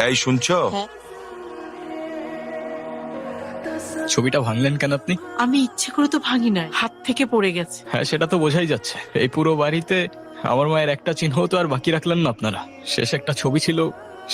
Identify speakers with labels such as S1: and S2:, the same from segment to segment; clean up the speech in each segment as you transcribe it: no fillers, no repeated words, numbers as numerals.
S1: এই শুনছো?
S2: হ্যাঁ।
S3: ছবিটা ভাঙলেন কেন আপনি?
S2: আমি ইচ্ছে করে তো ভাঙি না, হাত থেকে পড়ে গেছে।
S3: হ্যাঁ, সেটা তো বোঝাই যাচ্ছে। এই পুরো বাড়িতে আমার মায়ের একটা চিহ্ন তো আর বাকি রাখলেন না আপনারা। শেষ একটা ছবি ছিল,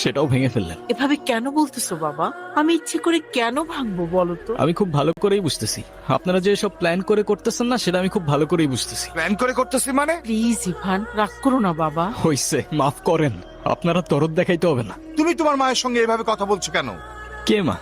S3: সেটাও ভেঙে ফেললেন।
S2: এভাবে কেন বলতেছো বাবা? আমি ইচ্ছে করে কেন ভাঙবো বলো তো?
S3: আমি খুব ভালো করেই বুঝতেছি আপনারা যে সব প্ল্যান করে করতেছেন না, সেটা আমি খুব ভালো করেই বুঝতেছি।
S1: প্ল্যান করে করতেছি মানে?
S2: প্লিজ ইভান, রাগ করো না বাবা।
S3: হইছে, মাফ করেন। আপনারা তরদ দেখাইতে হবে না।
S1: তুমি তোমার মায়ের সঙ্গে এভাবে কথা বলছো কেন?
S3: কে মা?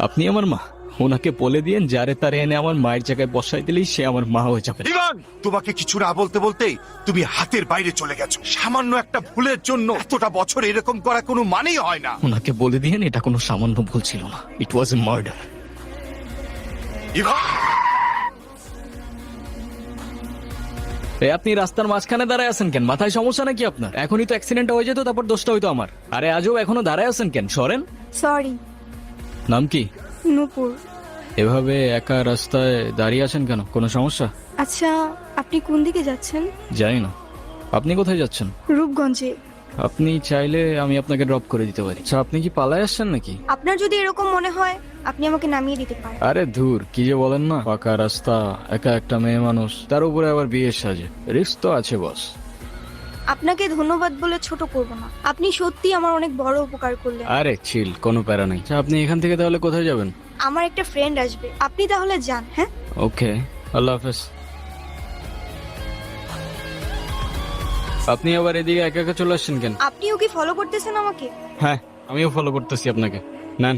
S3: আপনি আমার মা। ওনাকে বলে দিয়েন যারে তারে এনে আমার মায়ের জায়গায় বসাই দিলেই সে আমার মা হয়ে যাবে।
S1: ইভান, তোমাকে কিছু না বলতে বলতেই তুমি হাতের বাইরে চলে গেছো। সামান্য একটা ভুলের জন্য এতটা বছর এরকম করা কোনো মানেই হয় না।
S3: ওনাকে বলে দিয়েন এটা কোনো সামান্য ভুল ছিল না, ইট ওয়াজ এ মার্ডার।
S1: ইভান,
S3: আপনি রাস্তার মাঝখানে দাঁড়ায় আছেন কেন? মাথায় সমস্যা নাকি আপনার? এখনই তো অ্যাক্সিডেন্ট হয়ে যেত, তারপর দোষটা হইতো আমার। আরে আজও এখনো দাঁড়ায় আছেন কেন? সরেন।
S4: সরি।
S3: নাম কি?
S4: নূপুর।
S3: এভাবে একা রাস্তায় দাঁড়িয়ে আছেন কেন? কোনো সমস্যা?
S4: আচ্ছা, আপনি কোন দিকে যাচ্ছেন?
S3: জানি না। আপনি কোথায় যাচ্ছেন?
S4: রূপগঞ্জে।
S3: আপনি চাইলে আমি আপনাকে ড্রপ করে দিতে পারি। আচ্ছা, আপনি কি পালায় আসছেন নাকি?
S4: আপনার যদি এরকম মনে হয় আপনি আমাকে নামিয়ে দিতে পারেন।
S3: আরে ধুর, কি যে বলেন না। পাকা রাস্তা, একা একটা মেয়ে মানুষ, তার উপরে আবার বিয়ের সাজে। রিস্ক তো আছে বস।
S4: আপনাকে ধন্যবাদ বলে ছোট করব না, আপনি সত্যি আমার অনেক বড় উপকার করলেন।
S3: আরে চিল, কোনো প্যারা নেই। আচ্ছা, আপনি এখান থেকে তাহলে কোথায় যাবেন?
S4: আমার একটা ফ্রেন্ড আসবে, আপনি তাহলে যান। হ্যাঁ,
S3: ওকে, আল্লাহ হাফেজ। আপনি আবার এদিকে একা একা চলে আসছেন কেন?
S4: আপনিও কি ফলো করতেছেন আমাকে?
S3: হ্যাঁ, আমিও ফলো করতেছি আপনাকে। নেন।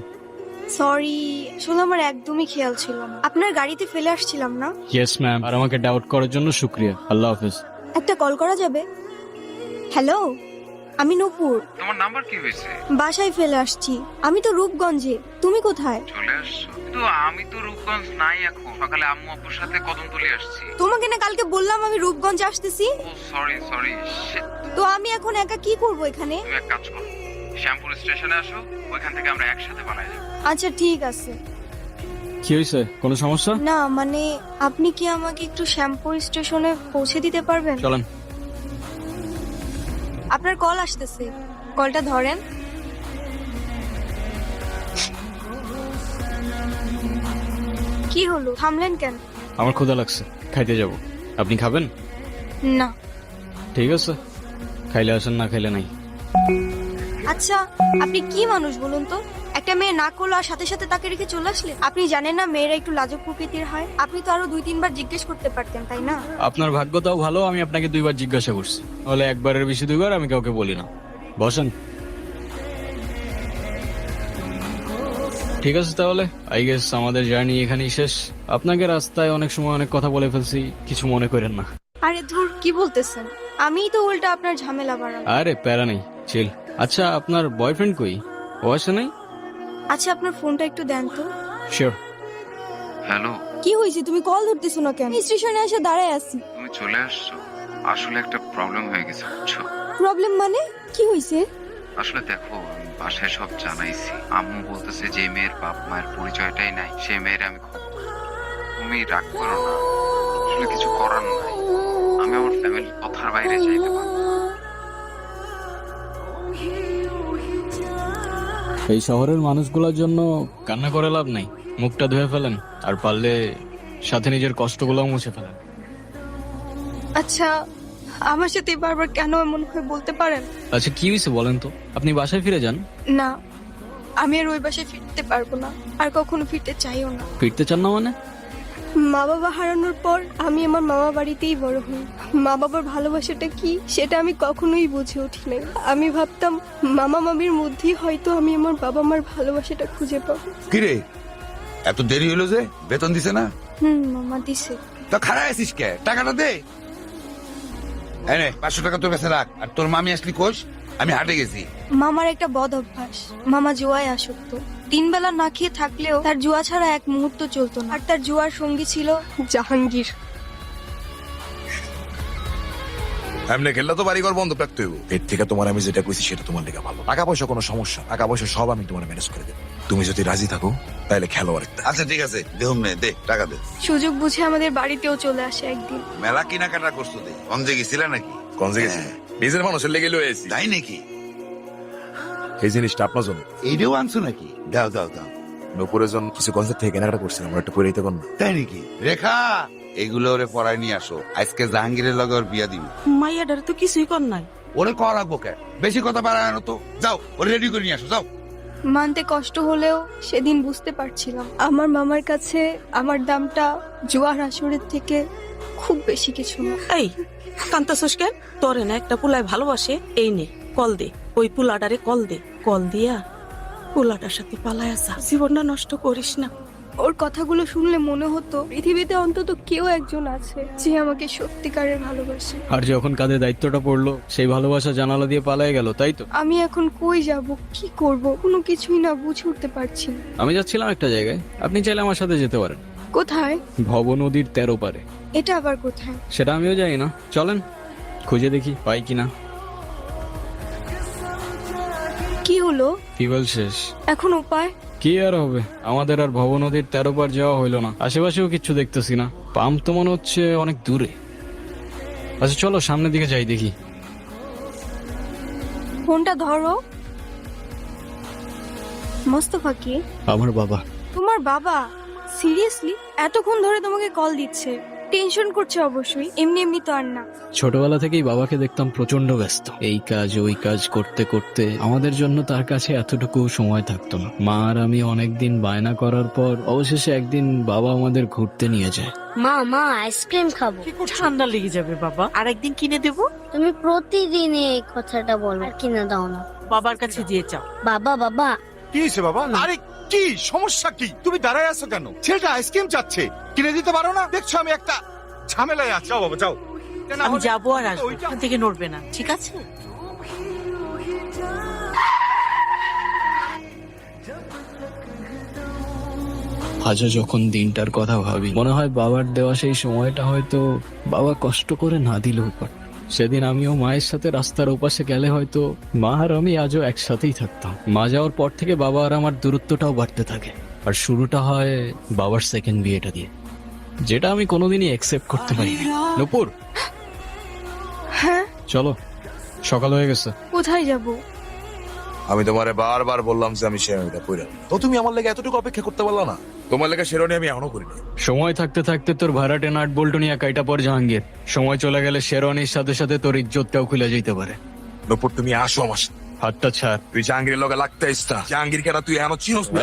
S4: সরি, আসলে আমার একদমই খেয়াল ছিল না, আপনার গাড়িতে ফেলে আসছিলাম না।
S3: ইয়েস ম্যাম, আর আমাকে ডাউট করার জন্য শুক্রিয়া। আল্লাহ হাফেজ।
S4: একটা কল করা যাবে? হ্যালো, আমি নূপুর।
S5: তোমার নাম্বার কি হয়েছে?
S4: বাসায় ফেলে আসছি। আমি তো রূপগঞ্জে, তুমি কোথায়?
S5: চলে আসছো? কিন্তু আমি তো রূপগঞ্জ নাই এখন। সকালে আম্মু আব্বুর সাথে কদমতলি আসছি।
S4: তোমাকে না কালকে বললাম আমি রূপগঞ্জে আসতেছি।
S5: ও সরি সরি।
S4: তো আমি এখন একা কি করব এখানে?
S5: তুমি এক কাজ করো, শ্যামপুর স্টেশনে আসো, ওইখান থেকে আমরা একসাথে পালাই যাবো।
S4: আচ্ছা ঠিক আছে।
S3: কি হয়েছে? কোনো সমস্যা?
S4: না মানে আপনি কি আমাকে একটু শ্যামপুর স্টেশনে পৌঁছে দিতে পারবেন?
S3: চলেন।
S4: আপনার কল আসতেছে, কলটা ধরেন। কি হলো, থামলেন কেন?
S3: আমার ক্ষুধা লাগছে, খাইতে যাব। আপনি খাবেন?
S4: না।
S3: ঠিক আছে, খাইলে আসেন, না খাইলে নাই।
S4: আচ্ছা, আপনি কি মানুষ বলুন তো? একটা মেয়ে না করলো আর সাথে সাথে তাকে রেখে চলে আসলে? আপনি জানেন না মেয়েরা একটু লাজুক প্রকৃতির হয়? আপনি তো আরো 2-3 বার জিজ্ঞেস করতে পারতেন, তাই না?
S3: আপনার ভাগ্যটাও ভালো, আমি আপনাকে 2 বার জিজ্ঞাসা করছি। তাহলে একবারের বেশি 2 বার আমি কাউকে বলি না। বসেন। ঠিক আছে, তাহলে আই গেস আমাদের জার্নি এখানেই শেষ। আপনাকে রাস্তায় অনেক সময় অনেক কথা বলে ফেলছি, কিছু মনে করেন না।
S4: আরে ধুর, কি বলতেছেন? আমিই তো উল্টা আপনার ঝামেলা বাড়াবো।
S3: আরে প্যারা নেই, চিল। আচ্ছা, আপনার বয়ফ্রেন্ড কই? ও আসে নাই?
S4: আচ্ছা, আপনার ফোনটা একটু দেন তো।
S3: শিওর।
S5: হ্যালো,
S4: কি হয়েছে, তুমি কল ধরতেছো না কেন? স্টেশনে এসে দাঁড়ায় আছি।
S5: তুমি চলে আসছো? আসলে একটা প্রবলেম হয়ে গেছে বুঝছো?
S4: প্রবলেম মানে কি হয়েছে?
S5: আসলে দেখো, আমি বাসায় সব জানাইছি। আম্মু বলতেছে যে মেয়ের বাপ মায়ের পরিচয়টাই নাই, সেই মেয়ের আমি খবর। তুমি রাগ করো না, আসলে কিছু করার নাই। আমি আমার ফ্যামিলির কথার বাইরে যাইতে পারবো না।
S3: এই শহরের মানুষগুলোর জন্য কান্না করে লাভ নাই। মুখটা ধুয়ে ফেলেন, আর পারলে সাথে নিজের কষ্টগুলো মুছে ফেলেন।
S4: আচ্ছা, আমার সাথে বারবার কেন এমন হয় বলতে পারেন?
S3: আচ্ছা, কি হয়েছে বলেন তো? আপনি বাসায় ফিরে যান।
S4: না, আমি আর ওই বাসায় ফিরতে পারবো না, আর কখনো ফিরতে চাইও না।
S3: ফিরতে চান না মানে?
S4: মা বাবা হারানোর পর আমি আমার মামা বাড়িতেই বড় হই। মা বাবার ভালোবাসাটা কি সেটা আমি কখনোই বুঝে উঠি নাই। আমি ভাবতাম মামা মামির মধ্যেই হয়তো আমি আমার বাবা মার ভালোবাসাটা খুঁজে পাবো।
S6: কিরে, এত দেরি হলো যে? বেতন দিছে না?
S4: মামা দিছে।
S6: তো খারাপ আছিস কে? টাকাটা দে। এনে 500 টাকা তোর কাছে রাখ। আর তোর মামি আসলি কোষ? আমি হাটে গেছি।
S4: মামার একটা বদ অভ্যাস, মামা জুয়ায় আসক্ত। 3 বেলা না খেয়ে থাকলেও তার জুয়া ছাড়া এক মুহূর্ত চলতো না। আর তার জুয়ার সঙ্গী ছিল জাহাঙ্গীর।
S6: এমনি খেললে তো বাড়িঘর বন্ধ রাখতে হইব। এর থেকে তোমার আমি যেটা কইছি সেটা তোমার লেগে ভালো। টাকা পয়সা কোনো সমস্যা, টাকা পয়সা সব আমি তোমার ম্যানেজ করে দেবো। তুমি যদি রাজি থাকো তাহলে খেলো আরেকটা। আচ্ছা ঠিক আছে, দেহম নে, দে টাকা দে।
S4: সুযোগ বুঝে আমাদের বাড়িতেও চলে আসে একদিন।
S6: মেলা কেনাকাটা করছো দে। কঞ্জে গেছিলে নাকি? কঞ্জে গেছি, নিজের মানুষের লেগে লয়ে আছি। তাই নাকি? এই জিনিসটা আপনার জন্য।
S1: এইটাও আনছো নাকি? দাও দাও দাও।
S6: নপুরের জন্য কিছু কনসেপ্ট থেকে কেনাকাটা করছিলাম, আমার একটা পরে দিতে পারেন?
S1: তাই নাকি?
S7: রেখা এগুলো ওরে পড়ায় নিয়ে আসো, আজকে জাহাঙ্গীরের লগে ওর বিয়া দিবি।
S2: মাইয়াডার তো কিছুই কর নাই।
S7: ওরে কর রাখবো কে, বেশি কথা বাড়ায় না তো। যাও ওরে রেডি করে নিয়ে আসো, যাও।
S4: মানতে কষ্ট হলেও সেদিন বুঝতে পারছিলাম আমার মামার কাছে আমার দামটা জুয়ার আসরের থেকে খুব বেশি কিছু না।
S2: এই কান্তাছস কেন? তোরে না একটা পুলায় ভালোবাসে, এই নে কল দে, ওই পুলাটারে কল দে, কল দিয়া পুলাটার সাথে পালায় আসা, জীবনটা নষ্ট করিস না।
S4: ওর কথাগুলো শুনলে মনে হতো পৃথিবীতে অন্তত কেউ একজন আছে যে আমাকে সত্যিকারের ভালোবাসে।
S3: আর যখন কাঁধে দায়িত্বটা পড়লো, সেই ভালোবাসা জানালা দিয়ে পালায় গেল, তাই তো?
S4: আমি এখন কই যাব, কি করব, কোনো কিছুই না বুঝে উঠতে পারছি না।
S3: আমি যাচ্ছিলাম একটা জায়গায়, আপনি চাইলে আমার সাথে যেতে পারেন।
S4: কোথায়?
S3: ভব নদীর 13 পারে।
S4: এটা আবার কোথায়?
S3: সেটা আমিও জানি না, চলেন খুঁজে দেখি পাই কিনা।
S4: কি হলো?
S3: ফিউয়েল শেষ।
S4: এখন উপায়?
S3: কি আর হবে, আমাদের আর ভব নদীর 13 পার যাওয়া হইলো না, আশেপাশেও কিচ্ছু দেখতেছি না, পাম্প তো মনে হচ্ছে অনেক দূরে। আচ্ছা চলো সামনের দিকে যাই দেখি।
S4: ফোনটা ধরো। মোস্তফা কে?
S3: আমার বাবা।
S4: তোমার বাবা? সিরিয়াসলি? এতক্ষণ ধরে তোমাকে কল দিচ্ছে, টেনশন করছে অবশ্যই, এমনি এমনি তো আর না।
S3: ছোটবেলা থেকেই বাবাকে দেখতাম প্রচন্ড ব্যস্ত, এই কাজ ওই কাজ করতে করতে আমাদের জন্য তার কাছে এতটুকু সময় থাকতো না। মা আর আমি অনেকদিন বায়না করার পর অবশেষে একদিন বাবা আমাদের ঘুরতে নিয়ে যায়।
S8: মা মা আইসক্রিম খাবো।
S2: ঠান্ডা লেগে যাবে বাবা, আর একদিন কিনে দেব।
S8: তুমি প্রতিদিন এই কথাটা বলো, আর কিনে দাও না।
S2: বাবার কাছে দিয়ে যাও।
S8: বাবা বাবা
S1: কি হয়েছে বাবা? আরে কি সমস্যা কি? তুমি দাঁড়ায় আছো কেন? ছেলেটা আইসক্রিম চাচ্ছে, কিনে দিতে পারো না? দেখছো আমি একটা ঝামেলায় আছি। যাও বাবা যাও।
S2: আমি যাবো আর আসবো, এখান থেকে নড়বে না, ঠিক আছে?
S3: আজও যখন দিনটার কথা ভাবি, মনে হয় বাবার দেওয়া সেই সময়টা হয়তো বাবা কষ্ট করে না দিলেও পারত। সেদিন আমিও মায়ের সাথে রাস্তার ওপাশে গেলে হয়তো মা আর আমি আজও একসাথেই থাকতাম। মা যাওয়ার পর থেকে বাবা আর আমার দূরত্বটাও বাড়তে থাকে, আর শুরুটা হয় বাবার সেকেন্ড বিয়েটা দিয়ে, যেটা আমি কোনোদিনই অ্যাকসেপ্ট করতে পারিনি। নূপুর,
S4: হ্যাঁ?
S3: চলো, সকাল হয়ে গেছে।
S4: কোথায় যাব?
S6: আমি তোমারে বারবার বললাম যে আমি শেরওয়ানিটা পরে নেব। তো তুমি আমার লেগে এতটুকু অপেক্ষা করতে পারলা না? তোমার লেগে শেরওয়ানি আমি এখনো করিনি।
S3: সময় থাকতে থাকতে তোর ভাড়াটে নাট বল্টু নিয়ে কাইটা পর জাহাঙ্গীর, সময় চলে গেলে শেরওয়ানির সাথে সাথে তোর ইজ্জতটাও খুলে যেতে পারে।
S6: নপুর তুমি আসো আমার সাথে।
S3: হাতটা ছাড়।
S6: তুই জাহাঙ্গীরের লগে লাগতে আইস না। জাহাঙ্গীর কেনা তুই এখনো চিনোস না।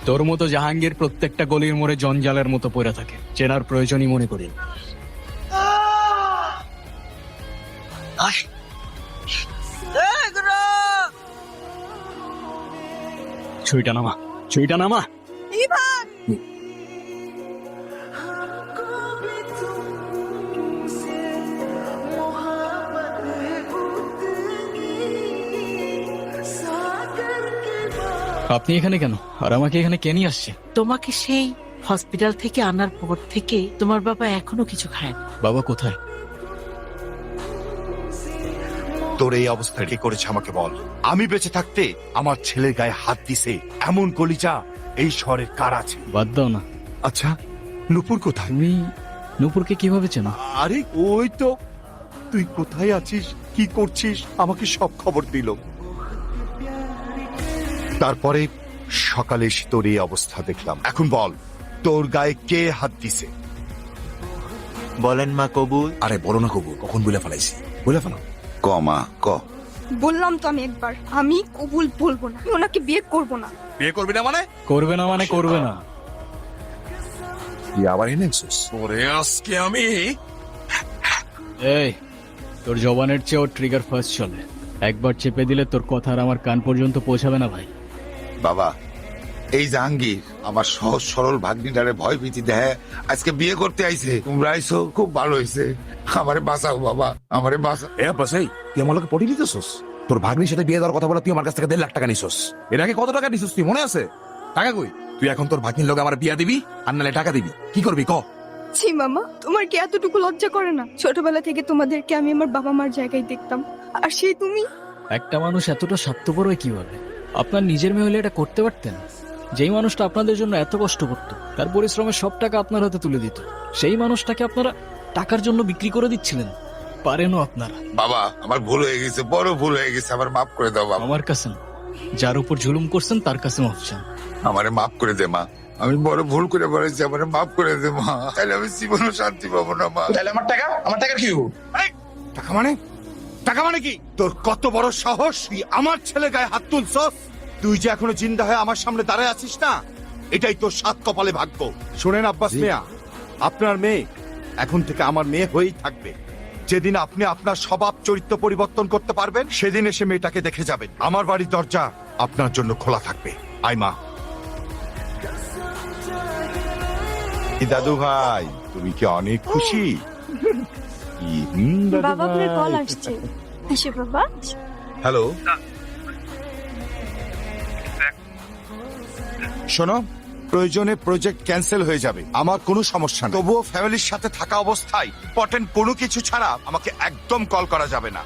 S3: তোর মতো জাহাঙ্গীর প্রত্যেকটা গলির মোড়ে জঞ্জালের মতো পড়ে থাকে, চেনার প্রয়োজনই মনে করি। ছুইটা নামা, ছুইটা নামা। আপনি এখানে কেন, আর আমাকে এখানে কে নিয়ে আসছে?
S2: তোমাকে সেই হসপিটাল থেকে আনার পর থেকে তোমার বাবা এখনো কিছু খায় না।
S3: বাবা কোথায়?
S1: তোর এই অবস্থা কে করেছে আমাকে বল। আমি বেঁচে থাকতে আমার ছেলের গায়ে হাত দিছে এমন কলিজা এই শহরের কার আছে?
S3: বাদ দাও না।
S1: আচ্ছা নূপুর কোথায়?
S3: তুমি নূপুরকে কিভাবে চেনো?
S1: আরে ওই তো, তুই কোথায় আছিস, কি করছিস, আমাকে সব খবর দিল। তারপরে সকালে এসে তোর এই অবস্থা দেখলাম। এখন বল, তোর গায়ে কে হাত দিছে?
S9: বলেন মা কবুল।
S6: আরে বলো না কবুল, কখন বলে ফেলাইছি? বলে ফেলাও।
S7: ক মা ক।
S4: বললাম তো আমি একবার, আমি কবুল বলবো না, আমি ওনাকে বিয়ে করব না।
S6: বিয়ে করবি না মানে?
S3: করবে না মানে করবে না।
S6: তুই আবার এনেছিস? ওরে আজকে আমি।
S3: এই, তোর জবানের চেয়েও ট্রিগার ফার্স্ট চলে, একবার চেপে দিলে তোর কথা আর আমার কান পর্যন্ত পৌঁছাবে না ভাই।
S7: বাবা, এই জাহাঙ্গীর আমার সহজ সরল ভাগ্নিটারে ভয় ভীতি দেয়, আজকে বিয়ে করতে আইছে। তোমরা আইছো খুব ভালো হয়েছে। আমারে বাঁচাও বাবা, আমারে বাঁচাও।
S6: এ বাসাই, তুই আমার লোকে পটি দিতেছস? তোর ভাগ্নির সাথে বিয়ে দেওয়ার কথা বলে তুই আমার কাছ থেকে 1.5 লাখ টাকা নিছস। এর আগে কত টাকা নিছস তুই মনে আছে? টাকা কই? তুই এখন তোর ভাগ্নির লোকে আমার বিয়া দিবি আর নালে টাকা দিবি, কি করবি ক?
S4: ছি মামা, তোমার কি এতটুকু লজ্জা করে না? ছোটবেলা থেকে তোমাদেরকে আমি আমার বাবা মার জায়গায় দেখতাম, আর সেই তুমি।
S3: একটা মানুষ এতটা স্বার্থপর হয় কিভাবে? আপনার নিজের মেয়ে হলে এটা করতে পারতেন? যেই মানুষটা আপনাদের জন্য এত কষ্ট করতো, তার পরিশ্রমের সব টাকা আপনার হাতে তুলে দিত, সেই মানুষটাকে আপনারা টাকার জন্য বিক্রি করে দিচ্ছিলেন। পারেনও আপনারা।
S7: বাবা আমার ভুল হয়ে গেছে, বড় ভুল হয়ে গেছে, আমার মাফ করে দাও বাবা।
S3: আমার কাছে না, যার উপর জুলুম করছেন তার কাছে মাফ চান।
S7: আমারে মাফ করে দে মা, আমি বড় ভুল করে বলেছি, আমারে মাফ করে দে মা, তাহলে আমি জীবনে শান্তি পাবো না মা।
S1: তাহলে আমার টাকা কি হবো? টাকা মানে কি? তোর কত বড় সাহস, তুই আমার ছেলে গায়ে হাত তুলছস? তুই যে এখনো জিন্দা হয়ে আমার সামনে দাঁড়ায় আছিস না, এটাই তোর সাত কপালে ভাগ্য। শোনেন আব্বাস মিয়া, আপনার মেয়ে এখন থেকে আমার মেয়ে হয়েই থাকবে। যেদিন আপনি আপনার স্বভাব চরিত্র পরিবর্তন করতে পারবেন, সেদিন এসে মেয়েটাকে দেখে যাবেন। আমার বাড়ির দরজা আপনার জন্য খোলা থাকবে। আই মা। দাদু ভাই, তুমি কি অনেক খুশি?
S4: বাবা আপনার কল আসছে। আসে বাবা।
S1: হ্যালো, শোনো, প্রয়োজনে প্রজেক্ট ক্যান্সেল হয়ে যাবে, আমার কোনো সমস্যা নেই। তবুও ফ্যামিলির সাথে থাকা অবস্থায় ইম্পর্টেন্ট কোনো কিছু ছাড়া আমাকে একদম কল করা যাবে না।